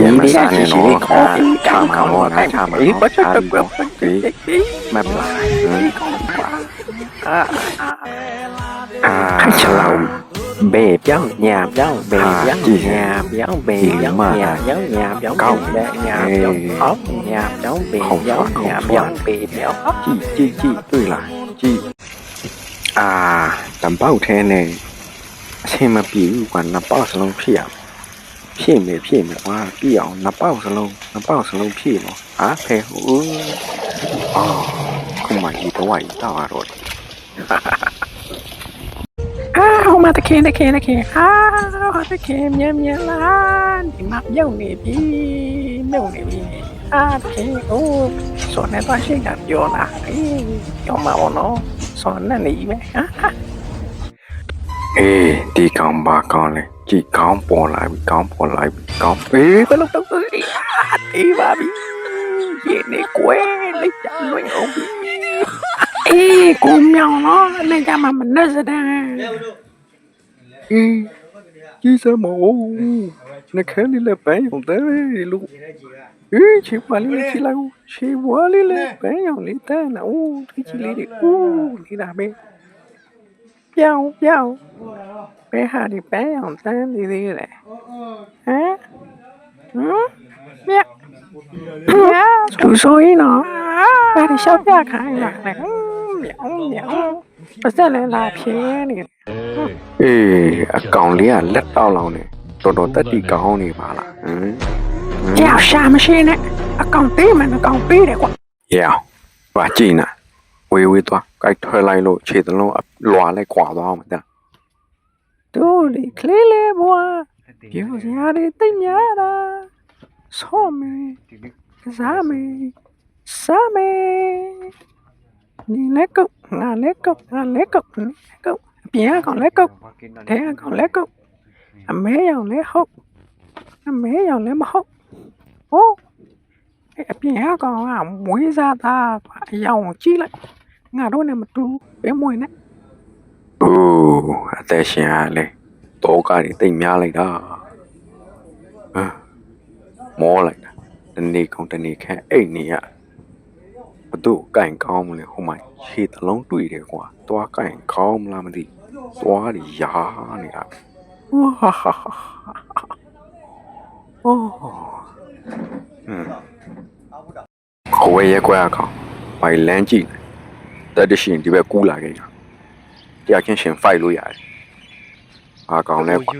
มีนี่ก็ชีวิตของกำเขาแต่งอีปัจจุบันไม่เป็นไรให้ฉลาดเบบย้องหยาบย้องเบบย้องหยาบย้องเบบย้องหยาบย้องหยาบย้องเก้าหยาบย้องอ๊อฟหยาบย้องเบบย้องหยาบย้องเบบย้องอ๊อฟจีด้วยล่ะจีตำเป้าแทนเนี่ยเช่นมาปีกว่าน้ำเป้าสลงเพียบพี่เมย์ว่าเปี่ยวน้ำเป้าสลงพี่เนาะเพลคงมาอีตัวไหวต่อรถมาตะเคียนตะเคียนเมียล้านมักเย้าเนี่ยพี่ตะเคียนสอนในตอนเช้าโยนะยอมมาเนาะสอนนั่นนี่ไหมดีกองบากองเลยจีกองปอไหลกองไปลงตัวดีบ้าบีเย็นในกล้วยเลยจังเลยกูเมียวเนาะในจามันน่าจะได้ยี่สมองในแค่นี้เลยไปของเต้ลูกชีวาลีเลยชีวาลีเลยไปอย่างนี้แต่นะที่ชีลีดินี่ดาเบ้เปียวไปหาดิไปอย่างเต้ดีๆเลยเนี่ย所以呢把你小表看了喵不是来拉偏你讲哩လက်တော့လောင်းနေတော်တက်တီကောင်းနေပါလားကြောက်ရှာမရှိနဲ့အကောင်ပေးမယ်အကောင်ပေးတယ်ကွာပါကြည့်နာဝေးသွားကြိုက်ထွက်လိုက်လို့ခြေတလုံးလွာလိုက်ခွာသွားအောင်တဲ့တို့လေကလေးလေးဘွာပြောစရာတွေသိများတာဆောမေစားမေ你来狗，俺来狗，别讲来狗，别讲来狗，没有来好，没有来不好，别讲每家他要起来，俺都那么多，别每呢。在想嘞，多家的对面来的，没来的，等你看，你呀。ဘသူကင်ကောင်းမလဲဟိုမှာခြေတလုံးတွေ့တယ်ကွာသွားကင်ကောင်းမလားမသိသွားရရာနေတာကိုဝဲရဲကွာကောင်မိုင်လန်းကြည့်တက်တရှင်ဒီဘက်ကူးလာခဲ့ကြတရားချင်းရှင်ဖိုက်လို့ရတယ်ကောင်လဲကွာ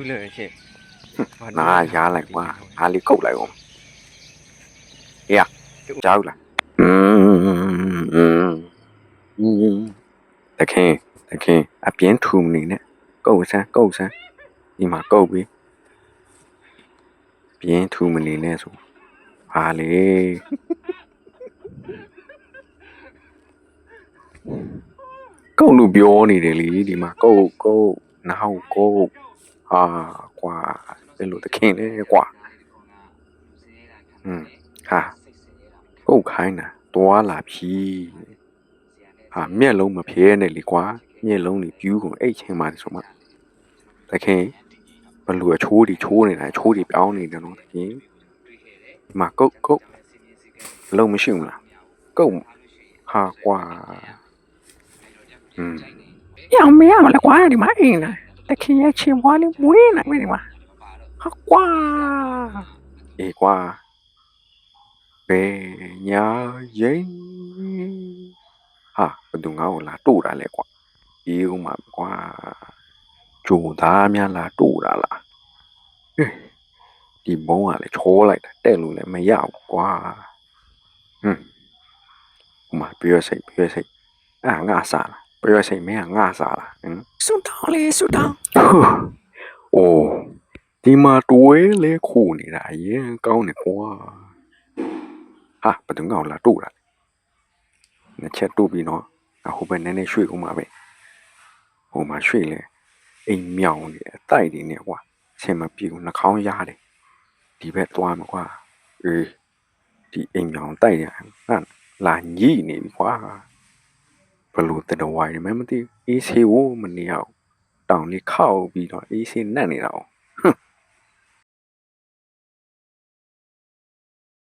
နားရားလိုက်ကွာအားလေးကုတ်လိုက်အောင်ကြောက်လားတခင်အပြင်းထူနေနဲ့ကုတ်ဆန်းဒီမှာကုတ်ပြီးပြင်းထူမနေနဲ့ဆိုဟာလေကုတ်လို့ပြောနေတယ်လေဒီမှာကုတ်နောက်ကုတ်ကွာဘယ်လိုတခင်လဲကွာကုတ်ခိုင်းတာတွားလာပြီမျက်လုံးမဖြဲနဲ့လေကွာမျက်လုံးတွေပြူးကုန်အိတ်ချင်းပါတယ်ဆိုမှတခင်ဘလူအချိုးနေတာချိုးတွေပြောင်းနေတယ်နော်တခင်ဒီမှာကုတ်လုံးမရှိဘူးလားကုတ်ကွာ要没有了ကွာဒီမှာအင်းလားတခင်ရဲ့ချင်းဝါလေးမွေးနိုင်မယ်ဒီမှာကွာကွာဘယ်ညာရင်ဘယ်သူငါ့ကိုလာတို့တာလဲကွာဒီဥမှာကွာဂျိုသားများလာတို့တာလားဒီဘုံကလည်းချောလိုက်တာတဲ့လို့လည်းမရဘူးကွာဥမှာပြောစိတ်ငါစားလားပြောစိတ်မင်းငါစားလားဆူတောင်းဒီမှာတွေးလဲခိုးနေတာရင်ကောင်းနေကွာဘယ်သူငါ့ကိုလာတို့တာနှစ်ချက်တို့ပြီးတော့ဟိုဘက်နည်းနည်းရွှေ့ဦးမှာပဲဟိုမှာရွှေ့လဲအိမ်မြောင်နေအတိုက်တွေနဲ့ကွာဆင်မပြေဘူးနှာခေါင်းရတယ်ဒီဘက်သွားမှာကွာဒီအိမ်မြောင်တိုက်ရလာညိနေပြီကွာဘလို့တော်ဝိုင်းနေမှမသိအေးဆေးဝမနေအောင်တောင်လေးခောက်ပြီးတော့အေးဆေးနတ်နေတာအောင်